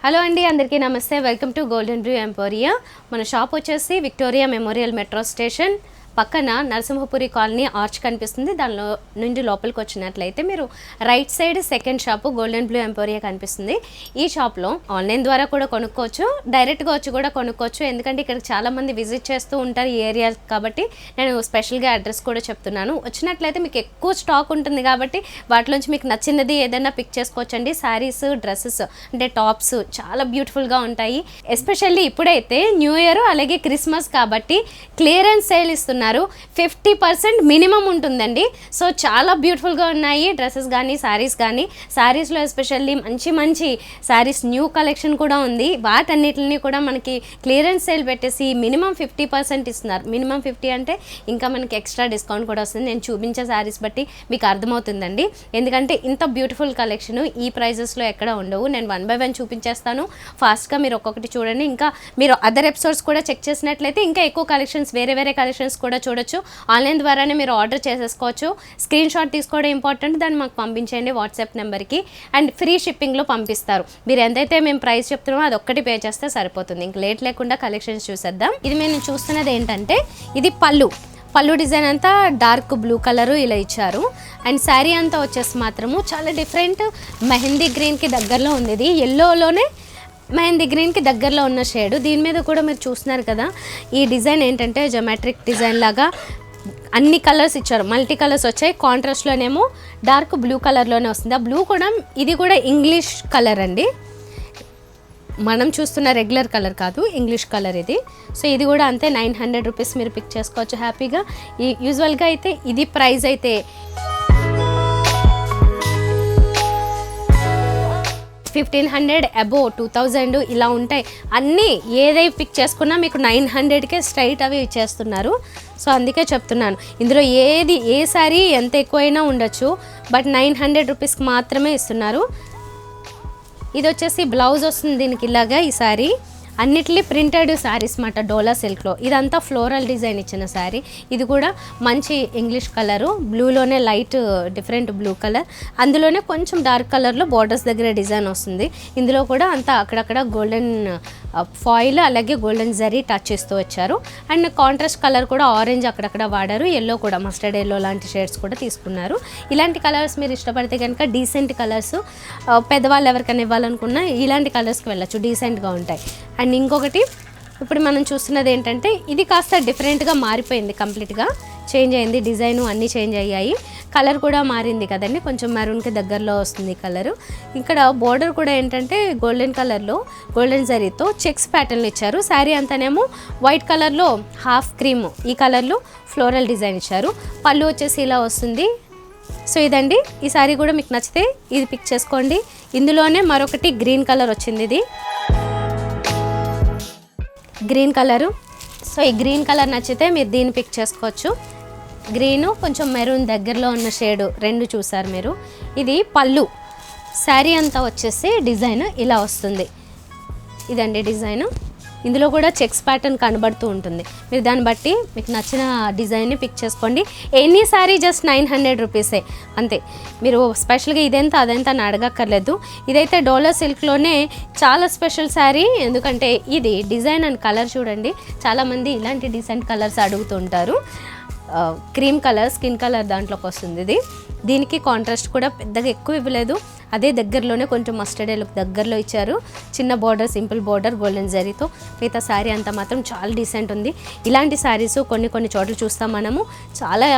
Hello అండి, అందరికీ నమస్తే. Welcome to golden Bru emporia. మన షాప్ వచ్చేసి విక్టోరియా మెమోరియల్ మెట్రో స్టేషన్ పక్కన నరసింహపురి కాలనీ ఆర్చ్ కనిపిస్తుంది. దానిలో నుండి లోపలికి వచ్చినట్లయితే మీరు right side second shop golden blue emporia కనిపిస్తుంది. ఈ షాప్లో ఆన్లైన్ ద్వారా కూడా కొనుక్కోవచ్చు, డైరెక్ట్గా వచ్చి కూడా కొనుక్కోవచ్చు. ఎందుకంటే ఇక్కడ చాలామంది విజిట్ చేస్తూ ఉంటారు ఈ ఏరియా కాబట్టి నేను స్పెషల్గా అడ్రస్ కూడా చెప్తున్నాను. వచ్చినట్లయితే మీకు ఎక్కువ స్టాక్ ఉంటుంది కాబట్టి వాటిలోంచి మీకు నచ్చినది ఏదైనా పిక్ చేసుకోవచ్చండి. శారీస్, డ్రెస్సెస్ అంటే టాప్స్ చాలా బ్యూటిఫుల్గా ఉంటాయి. ఎస్పెషల్లీ ఇప్పుడైతే న్యూ ఇయర్ అలాగే క్రిస్మస్ కాబట్టి క్లియరెన్స్ సేల్ ఇస్తున్నారు. 50% మినిమం ఉంటుందండి. సో చాలా బ్యూటిఫుల్గా ఉన్నాయి డ్రెస్సెస్ కానీ శారీస్ కానీ. శారీస్లో ఎస్పెషల్లీ మంచి మంచి శారీస్ న్యూ కలెక్షన్ కూడా ఉంది. వాటన్నిటిని కూడా మనకి క్లియరెన్స్ సేల్ పెట్టేసి మినిమం 50% ఇస్తున్నారు. మినిమం 50 అంటే ఇంకా మనకి ఎక్స్ట్రా డిస్కౌంట్ కూడా వస్తుంది. నేను చూపించే శారీస్ బట్టి మీకు అర్థమవుతుందండి. ఎందుకంటే ఇంత బ్యూటిఫుల్ కలెక్షన్ ఈ ప్రైజెస్లో ఎక్కడ ఉండవు. నేను 1 by 1 చూపించేస్తాను. ఫాస్ట్గా మీరు ఒక్కొక్కటి చూడండి. ఇంకా మీరు అదర్ ఎపిసోడ్స్ కూడా చెక్ చేసినట్లయితే ఇంకా ఎక్కువ కలెక్షన్స్ వేరే కలెక్షన్స్ కూడా చూడొచ్చు. ఆన్లైన్ ద్వారానే మీరు ఆర్డర్ చేసేసుకోవచ్చు. స్క్రీన్ షాట్ తీసుకోవడం ఇంపార్టెంట్. దాన్ని మాకు పంపించండి వాట్సాప్ నెంబర్కి. అండ్ ఫ్రీ షిప్పింగ్లో పంపిస్తారు. మీరు ఎంతైతే మేము ప్రైస్ చెప్తున్నామో అది ఒక్కటి పే చేస్తే సరిపోతుంది. ఇంక లేట్ లేకుండా కలెక్షన్స్ చూసేద్దాం. ఇది మేము చూస్తున్నది ఏంటంటే ఇది పళ్ళు డిజైన్ అంతా డార్క్ బ్లూ కలరు ఇలా ఇచ్చారు. అండ్ శారీ అంతా వచ్చేసి మాత్రము చాలా డిఫరెంట్ మెహందీ గ్రీన్కి దగ్గరలో ఉంది. ఇది ఎల్లోలోనే మెహందీ గ్రీన్కి దగ్గరలో ఉన్న షేడ్. దీని మీద కూడా మీరు చూస్తున్నారు కదా, ఈ డిజైన్ ఏంటంటే జోమెట్రిక్ డిజైన్ లాగా అన్ని కలర్స్ ఇచ్చారు. మల్టీ కలర్స్ వచ్చాయి. కాంట్రాస్ట్లోనేమో డార్క్ బ్లూ కలర్లోనే వస్తుంది. ఆ బ్లూ కూడా ఇది కూడా ఇంగ్లీష్ కలర్ అండి. మనం చూస్తున్న రెగ్యులర్ కలర్ కాదు, ఇంగ్లీష్ కలర్ ఇది. సో ఇది కూడా అంతే 900 రూపీస్ మీరు పిక్ చేసుకోవచ్చు హ్యాపీగా. ఈ యూజువల్గా అయితే ఇది ప్రైస్ అయితే 1500 అబోవ్ 2000 ఇలా ఉంటాయి. అన్నీ ఏదై పిక్ చేసుకున్నా మీకు 900కే స్ట్రైట్ అవి ఇచ్చేస్తున్నారు. సో అందుకే చెప్తున్నాను, ఇందులో ఏ సారీ ఎంత ఎక్కువైనా ఉండొచ్చు, బట్ 900 రూపీస్కి మాత్రమే ఇస్తున్నారు. ఇది వచ్చేసి బ్లౌజ్ వస్తుంది దీనికి ఇలాగా. ఈ సారీ అన్నిటినీ ప్రింటెడ్ శారీస్ మాట డోలా సిల్క్లో. ఇదంతా ఫ్లోరల్ డిజైన్ ఇచ్చిన శారీ. ఇది కూడా మంచి ఇంగ్లీష్ కలరు, బ్లూలోనే లైట్ డిఫరెంట్ బ్లూ కలర్, అందులోనే కొంచెం డార్క్ కలర్లో బోర్డర్స్ దగ్గర డిజైన్ వస్తుంది. ఇందులో కూడా అంతా అక్కడక్కడ గోల్డెన్ ఫాయిల్ అలాగే గోల్డెన్ జరీ టచ్ చేస్తూ వచ్చారు. అండ్ కాంట్రాస్ట్ కలర్ కూడా ఆరెంజ్ అక్కడక్కడ వాడారు. ఎల్లో కూడా మస్టర్డ్ ఎల్లో లాంటి షేడ్స్ కూడా తీసుకున్నారు. ఇలాంటి కలర్స్ మీరు ఇష్టపడితే కనుక డీసెంట్ కలర్స్ పెద్దవాళ్ళు ఎవరికైనా ఇవ్వాలనుకున్నా ఇలాంటి కలర్స్కి వెళ్ళచ్చు, డీసెంట్గా ఉంటాయి. అండ్ ఇంకొకటి ఇప్పుడు మనం చూస్తున్నది ఏంటంటే ఇది కాస్త డిఫరెంట్గా మారిపోయింది, కంప్లీట్గా చేంజ్ అయింది. డిజైను అన్నీ చేంజ్ అయ్యాయి. కలర్ కూడా మారింది కదండి, కొంచెం మెరూన్కి దగ్గరలో వస్తుంది కలరు. ఇక్కడ బోర్డర్ కూడా ఏంటంటే గోల్డెన్ కలర్లో గోల్డెన్ జరీతో చెక్స్ ప్యాటర్న్ ఇచ్చారు. శారీ అంతానేమో వైట్ కలర్లో హాఫ్ క్రీమ్ ఈ కలర్లో ఫ్లోరల్ డిజైన్ ఇచ్చారు. పళ్ళు వచ్చేసి ఇలా వస్తుంది. సో ఇదండి, ఈ శారీ కూడా మీకు నచ్చితే ఇది పిక్ చేసుకోండి. ఇందులోనే మరొకటి గ్రీన్ కలర్ వచ్చింది, ఇది గ్రీన్ కలరు. సో ఈ గ్రీన్ కలర్ నచ్చితే మీరు దీన్ని పిక్ చేసుకోవచ్చు. గ్రీను కొంచెం మెరూన్ దగ్గరలో ఉన్న షేడు రెండు చూసారు మీరు. ఇది పళ్ళు. శారీ అంతా వచ్చేసి డిజైన్ ఇలా వస్తుంది. ఇదండి డిజైను. ఇందులో కూడా చెక్స్ ప్యాటర్న్ కనబడుతూ ఉంటుంది. మీరు దాన్ని బట్టి మీకు నచ్చిన డిజైన్ని పిక్ చేసుకోండి. ఎనీ శారీ జస్ట్ 900 రూపీసే అంతే. మీరు స్పెషల్గా ఇదెంత అదెంత అని అడగక్కర్లేదు. ఇదైతే డోలా సిల్క్లోనే చాలా స్పెషల్ శారీ. ఎందుకంటే ఇది డిజైన్ అండ్ కలర్ చూడండి, చాలామంది ఇలాంటి డీసెంట్ కలర్స్ అడుగుతుంటారు. క్రీమ్ కలర్ స్కిన్ కలర్ దాంట్లోకి వస్తుంది ఇది. దీనికి కాంట్రాస్ట్ కూడా పెద్దగా ఎక్కువ ఇవ్వలేదు, అదే దగ్గరలోనే కొంచెం మస్టర్డ్ ఎల్లో దగ్గరలో ఇచ్చారు. చిన్న బార్డర్, సింపుల్ బార్డర్ గోల్డెన్ జరీతో. మిగతా శారీ అంతా మాత్రం చాలా డీసెంట్ ఉంది. ఇలాంటి శారీస్ కొన్ని చోట్ల చూస్తాం మనము, చాలా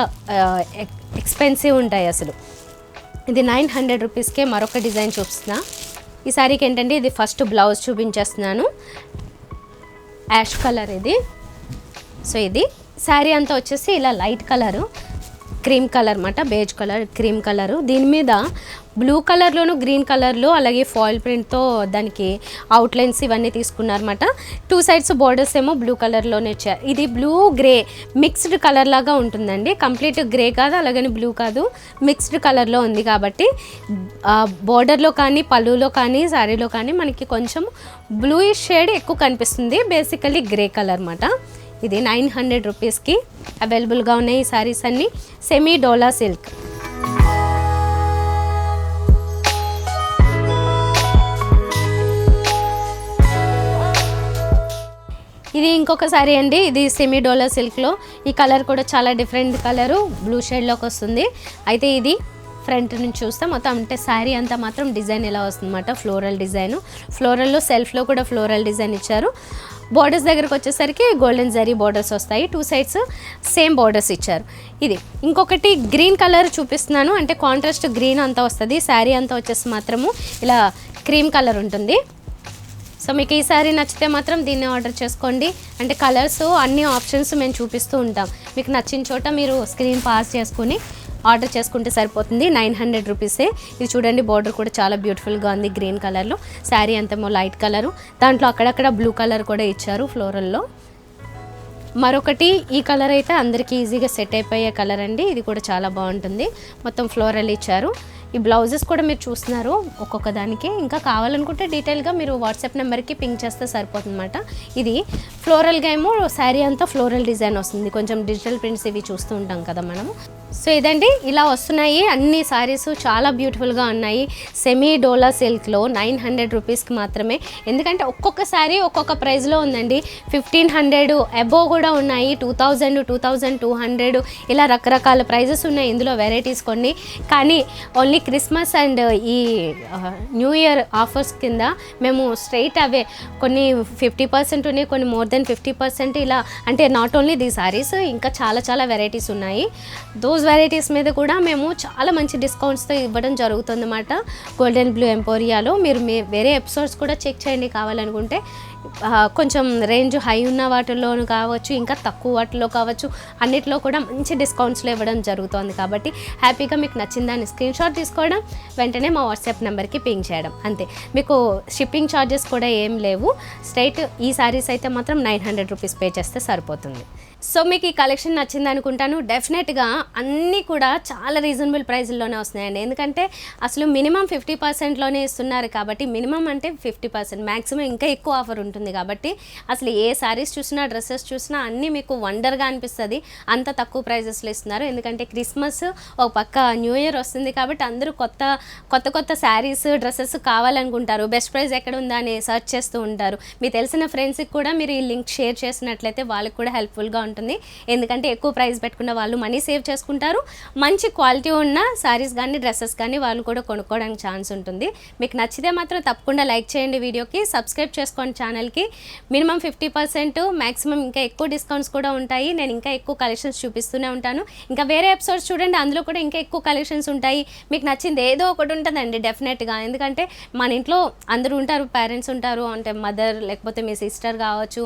ఎక్స్పెన్సివ్ ఉంటాయి అసలు. ఇది 900 రూపీస్కే మరొక డిజైన్ చూపిస్తున్నా. ఈ శారీకి ఏంటంటే ఇది ఫస్ట్ బ్లౌజ్ చూపించేస్తున్నాను, యాష్ కలర్ ఇది. సో ఇది శారీ అంతా వచ్చేసి ఇలా లైట్ కలరు, క్రీమ్ కలర్ అన్నమాట, బేజ్ కలర్ క్రీమ్ కలరు. దీని మీద బ్లూ కలర్లోను గ్రీన్ కలర్లో అలాగే ఫాయిల్ ప్రింట్తో దానికి అవుట్లైన్స్ ఇవన్నీ తీసుకున్నారన్నమాట. 2 సైడ్స్ బోర్డర్స్ ఏమో బ్లూ కలర్లోనే ఇచ్చారు. ఇది బ్లూ గ్రే మిక్స్డ్ కలర్ లాగా ఉంటుందండి. కంప్లీట్ గ్రే కాదు అలాగని బ్లూ కాదు, మిక్స్డ్ కలర్లో ఉంది కాబట్టి బోర్డర్లో కానీ పళ్ళులో కానీ శారీలో కానీ మనకి కొంచెం బ్లూయిష్ షేడ్ ఎక్కువ కనిపిస్తుంది. బేసికలీ గ్రే కలర్ అన్నమాట. ఇది 900 రూపీస్కి అవైలబుల్గా ఉన్నాయి ఈ శారీస్ అన్నీ. సెమీ డోలా సిల్క్. ఇది ఇంకొక సారీ అండి, ఇది సెమీ డోలా సిల్క్లో. ఈ కలర్ కూడా చాలా డిఫరెంట్ కలరు, బ్లూ షేడ్లోకి వస్తుంది. అయితే ఇది ఫ్రంట్ నుంచి చూస్తే మొత్తం అంటే శారీ అంతా మాత్రం డిజైన్ ఇలా వస్తుందన్నమాట, ఫ్లోరల్ డిజైన్. ఫ్లోరల్లో సెల్ఫ్లో కూడా ఫ్లోరల్ డిజైన్ ఇచ్చారు. బోర్డర్స్ దగ్గరకు వచ్చేసరికి గోల్డెన్ జరీ బోర్డర్స్ వస్తాయి, 2 సైడ్స్ సేమ్ బోర్డర్స్ ఇచ్చారు. ఇది ఇంకొకటి గ్రీన్ కలర్ చూపిస్తున్నాను, అంటే కాంట్రాస్ట్ గ్రీన్ అంతా వస్తుంది. శారీ అంతా వచ్చేసి మాత్రము ఇలా క్రీమ్ కలర్ ఉంటుంది. సో మీకు ఈ సారీ నచ్చితే మాత్రం దీన్ని ఆర్డర్ చేసుకోండి. అంటే కలర్స్ అన్ని ఆప్షన్స్ మేము చూపిస్తూ ఉంటాం, మీకు నచ్చిన చోట మీరు స్క్రీన్ పాస్ చేసుకుని ఆర్డర్ చేసుకుంటే సరిపోతుంది. 900 రూపీసే. ఇది చూడండి, బార్డర్ కూడా చాలా బ్యూటిఫుల్గా ఉంది గ్రీన్ కలర్లో. శారీ అంతమో లైట్ కలరు, దాంట్లో అక్కడక్కడ బ్లూ కలర్ కూడా ఇచ్చారు ఫ్లోరల్లో. మరొకటి ఈ కలర్ అయితే అందరికీ ఈజీగా సెట్ అయిపోయే కలర్ అండి, ఇది కూడా చాలా బాగుంటుంది. మొత్తం ఫ్లోరల్ ఇచ్చారు. ఈ బ్లౌజెస్ కూడా మీరు చూస్తున్నారు ఒక్కొక్క దానికి. ఇంకా కావాలనుకుంటే డీటెయిల్గా మీరు వాట్సాప్ నెంబర్కి పింక్ చేస్తే సరిపోతుంది అనమాట. ఇది ఫ్లోరల్గా ఏమో శారీ అంతా ఫ్లోరల్ డిజైన్ వస్తుంది, కొంచెం డిజిటల్ ప్రింట్స్ ఇవి చూస్తూ ఉంటాం కదా మనము. సో ఇదండి, ఇలా వస్తున్నాయి అన్ని శారీస్, చాలా బ్యూటిఫుల్గా ఉన్నాయి. సెమీ డోలా సిల్క్లో 900 రూపీస్కి మాత్రమే. ఎందుకంటే ఒక్కొక్క శారీ ఒక్కొక్క ప్రైస్లో ఉందండి. 1500 అబోవ్ కూడా ఉన్నాయి, 2000, 2200 ఇలా రకరకాల ప్రైజెస్ ఉన్నాయి. ఇందులో వెరైటీస్ కొన్ని. కానీ ఓన్లీ క్రిస్మస్ అండ్ ఈ న్యూ ఇయర్ ఆఫర్స్ కింద మేము స్ట్రైట్ అవే కొన్ని 50% ఉన్నాయి, కొన్ని మోర్ దెన్ 50% ఇలా. అంటే నాట్ ఓన్లీ దీ శారీస్, ఇంకా చాలా చాలా వెరైటీస్ ఉన్నాయి. దోస్ వెరైటీస్ మీద కూడా మేము చాలా మంచి డిస్కౌంట్స్తో ఇవ్వడం జరుగుతుంది అన్నమాట గోల్డెన్ బ్లూ ఎంపోరియాలో. మీరు వేరే ఎపిసోడ్స్ కూడా చెక్ చేయండి కావాలనుకుంటే. కొంచెం రేంజ్ హై ఉన్న వాటిల్లోనూ కావచ్చు, ఇంకా తక్కువ వాటిలో కావచ్చు, అన్నిట్లో కూడా మంచి డిస్కౌంట్స్లో ఇవ్వడం జరుగుతుంది. కాబట్టి హ్యాపీగా మీకు నచ్చిన దాన్ని స్క్రీన్ షాట్ తీసుకోవడం, వెంటనే మా వాట్సాప్ నెంబర్కి పింక్ చేయడం అంతే. మీకు షిప్పింగ్ ఛార్జెస్ కూడా ఏం లేవు. స్ట్రైట్ ఈ శారీస్ అయితే మాత్రం 900 రూపీస్ పే చేస్తే సరిపోతుంది. సో మీకు ఈ కలెక్షన్ నచ్చింది అనుకుంటాను. డెఫినెట్గా అన్నీ కూడా చాలా రీజనబుల్ ప్రైస్లోనే వస్తున్నాయండి. ఎందుకంటే అసలు మినిమం 50%లోనే ఇస్తున్నారు కాబట్టి, మినిమం అంటే 50%, మ్యాక్సిమం ఇంకా ఎక్కువ ఆఫర్ ఉంటుంది కాబట్టి అసలు ఏ శారీస్ చూసినా డ్రెస్సెస్ చూసినా అన్నీ మీకు వండర్గా అనిపిస్తుంది, అంత తక్కువ ప్రైజెస్లో ఇస్తున్నారు. ఎందుకంటే క్రిస్మస్ ఒక పక్క న్యూ ఇయర్ వస్తుంది కాబట్టి అందరూ కొత్త శారీస్ డ్రెస్సెస్ కావాలనుకుంటారు. బెస్ట్ ప్రైస్ ఎక్కడ ఉందా అని సర్చ్ చేస్తూ ఉంటారు. మీకు తెలిసిన ఫ్రెండ్స్కి కూడా మీరు ఈ లింక్ షేర్ చేసినట్లయితే వాళ్ళకి కూడా హెల్ప్ఫుల్గా ఉంటుంది. ఎందుకంటే ఎక్కువ ప్రైస్ పెట్టుకున్న వాళ్ళు మనీ సేవ్ చేసుకుంటారు, మంచి క్వాలిటీ ఉన్న శారీస్ కానీ డ్రెస్సెస్ కానీ వాళ్ళు కూడా కొనుక్కోవడానికి ఛాన్స్ ఉంటుంది. మీకు నచ్చితే మాత్రం తప్పకుండా లైక్ చేయండి, వీడియోకి సబ్స్క్రైబ్ చేసుకోండి ఛానల్కి. మినిమం 50%, మ్యాక్సిమం ఇంకా ఎక్కువ డిస్కౌంట్స్ కూడా ఉంటాయి. నేను ఇంకా ఎక్కువ కలెక్షన్స్ చూపిస్తూనే ఉంటాను. ఇంకా వేరే ఎపిసోడ్స్ చూడండి, అందులో కూడా ఇంకా ఎక్కువ కలెక్షన్స్ ఉంటాయి. మీకు నచ్చింది ఏదో ఒకటి ఉంటుందండి డెఫినెట్గా. ఎందుకంటే మన ఇంట్లో అందరూ ఉంటారు, పేరెంట్స్ ఉంటారు, అంటే మదర్ లేకపోతే మీ సిస్టర్ కావచ్చు,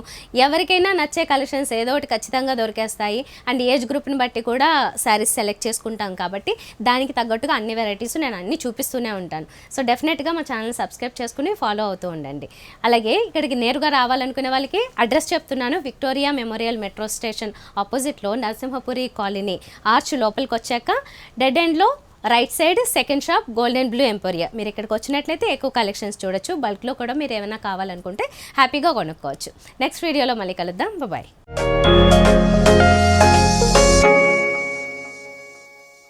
ఎవరికైనా నచ్చే కలెక్షన్స్ ఏదో ఒకటి ఖచ్చితంగా దొరికేస్తాయి. అండ్ ఏజ్ గ్రూప్ని బట్టి కూడా శారీస్ సెలెక్ట్ చేసుకుంటాం కాబట్టి దానికి తగ్గట్టుగా అన్ని వెరైటీస్ నేను అన్నీ చూపిస్తూనే ఉంటాను. సో డెఫినెట్గా మా ఛానల్ సబ్స్క్రైబ్ చేసుకుని ఫాలో అవుతూ ఉండండి. అలాగే ఇక్కడికి నేరుగా రావాలనుకునే వాళ్ళకి అడ్రస్ చెప్తున్నాను. విక్టోరియా మెమోరియల్ మెట్రో స్టేషన్ ఆపోజిట్లో నరసింహపురి కాలనీ ఆర్చ్ లోపలికి వచ్చాక డెడ్ ఎండ్లో right side second shop golden blue emporia. మీరు ఇక్కడికి వచ్చినట్లయితే ఎక్కువ కలెక్షన్స్ చూడొచ్చు. బల్క్లో కూడా మీరు ఏమైనా కావాలనుకుంటే హ్యాపీగా కొనుక్కోవచ్చు. నెక్స్ట్ వీడియోలో మళ్ళీ కలుద్దాం. బాయ్.